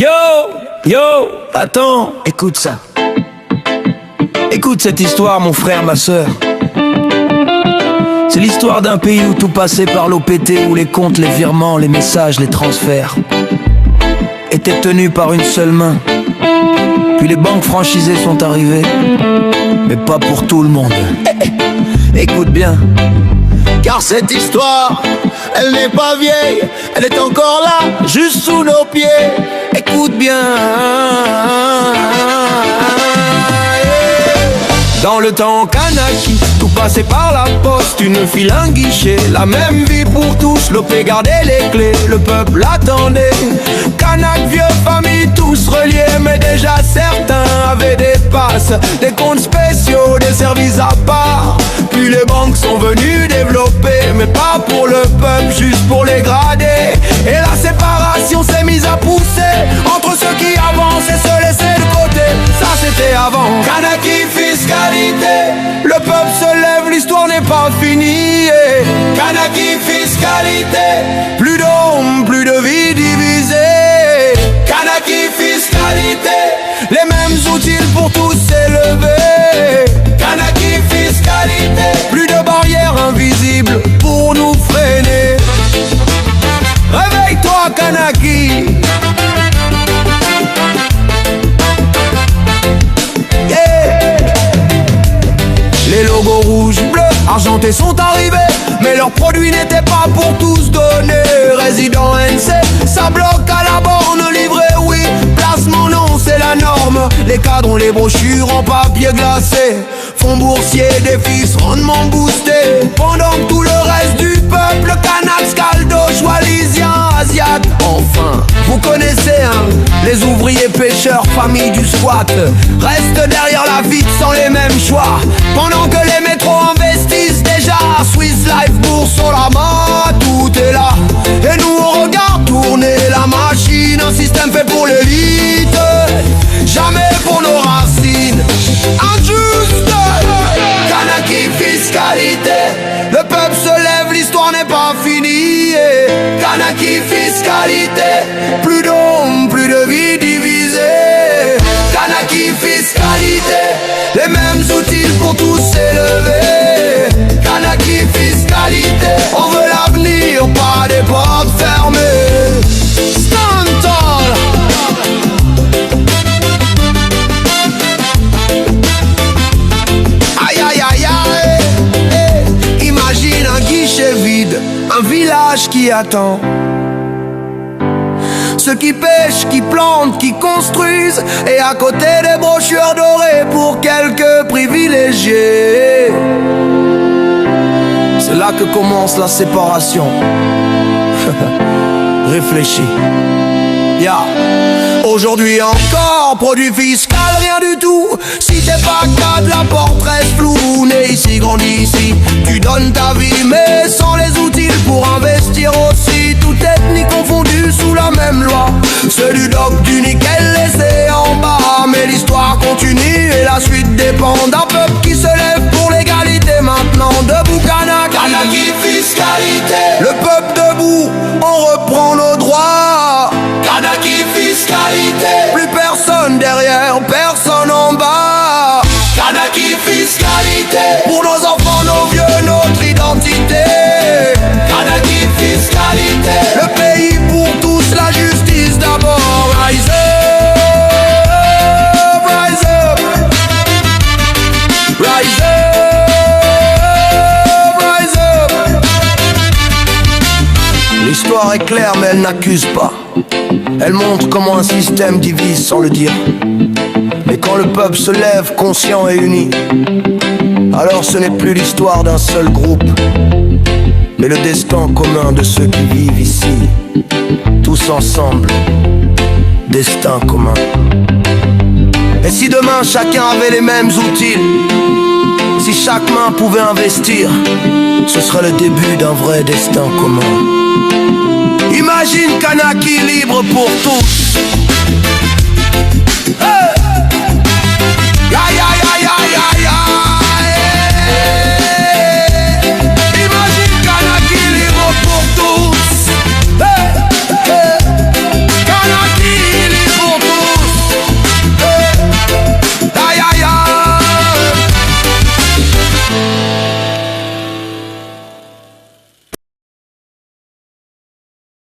Yo, attends, écoute ça. Écoute cette histoire, mon frère, ma soeur. C'est l'histoire d'un pays où tout passait par l'OPT, où les comptes, les virements, les messages, les transferts étaient tenus par une seule main. Puis les banques franchisées sont arrivées, mais pas pour tout le monde. Écoute bien, car cette histoire, elle n'est pas vieille, elle est encore là, juste sous nos pieds. Écoute bien. Dans le temps Kanaki, tout passait par la poste, une file, un guichet, la même vie pour tous. L'OP gardait les clés, le peuple attendait. Kanak, vieux, famille, tous reliés, mais déjà certains avaient des passes, des comptes spéciaux, des services à part. Puis les banques sont venues développer, mais pas pour le peuple, juste pour les grader. Et la séparation s'est mise à pousser entre ceux qui avancent et se laissaient de côté. Ça c'était avant Kanaki fiscalité. Le peuple se lève, l'histoire n'est pas finie. Kanaki fiscalité. Plus d'hommes, plus de vie divisée. Kanaki fiscalité. Les mêmes outils pour tous s'élever. Kanaki fiscalité. Plus de barrières invisibles pour nous freiner. Réveille-toi Kanaki. Les logos rouges, bleus, argentés sont arrivés, mais leurs produits n'étaient pas pour tous donnés. Résident NC, ça bloque à la borne, livré oui, placement non, c'est la norme. Les cadres ont les brochures en papier glacé, fonds boursiers, défis, rendement boosté. Pendant que tout le reste du peuple, Kanak, Scaldo, Joalisien, Asiat. Enfin, vous connaissez hein, les ouvriers pêcheurs, famille du squat, restent derrière la vitre sans les mêmes choix. Pendant que les métros investissent déjà, Swiss Life, Bourse, Solama, tout est là. Et nous on regarde tourner la machine, un système fait pour l'élite, jamais pour nos racines. Injuste, Kanaki fiscalité. Le peuple se lève, l'histoire n'est pas finie. Kanaki fiscalité. Plus d'hommes, plus de vie divisée. Kanaki fiscalité. Les mêmes outils pour tous s'élever. Kanaki fiscalité. On veut l'avenir, pas des portes fermées. Stand tall. Aïe aïe aïe aïe. Imagine un guichet vide, un village qui attend. Ceux qui pêchent, qui plantent, qui construisent, et à côté des brochures dorées pour quelques privilégiés. C'est là que commence la séparation. Réfléchis. Aujourd'hui encore, produit fiscal, rien du tout. Si t'es pas cadre, la porte reste floue. Né ici, grandi ici, tu donnes ta vie, mais sans les outils pour investir aussi. Toute ethnie confondue sous la même loi. Ceux du doc, du nickel laissé en bas. Mais l'histoire continue et la suite dépend d'un peuple qui se lève pour l'égalité. Maintenant debout Kanak, Kanaki fiscalité. Le peuple debout, on reprend nos droits. Kanaki fiscalité. Plus personne derrière, personne en bas. Kanaki fiscalité. Pour nos enfants, nos vieux, notre identité. Kanaki fiscalité. Le pays pour tous, la justice d'abord. Rise up, rise up. Rise up, rise up. L'histoire est claire mais elle n'accuse pas. Elle montre comment un système divise sans le dire. Mais quand le peuple se lève conscient et uni, alors ce n'est plus l'histoire d'un seul groupe, mais le destin commun de ceux qui vivent ici. Tous ensemble, destin commun. Et si demain chacun avait les mêmes outils, si chaque main pouvait investir, ce serait le début d'un vrai destin commun. Imagine Kanaki libre pour tous.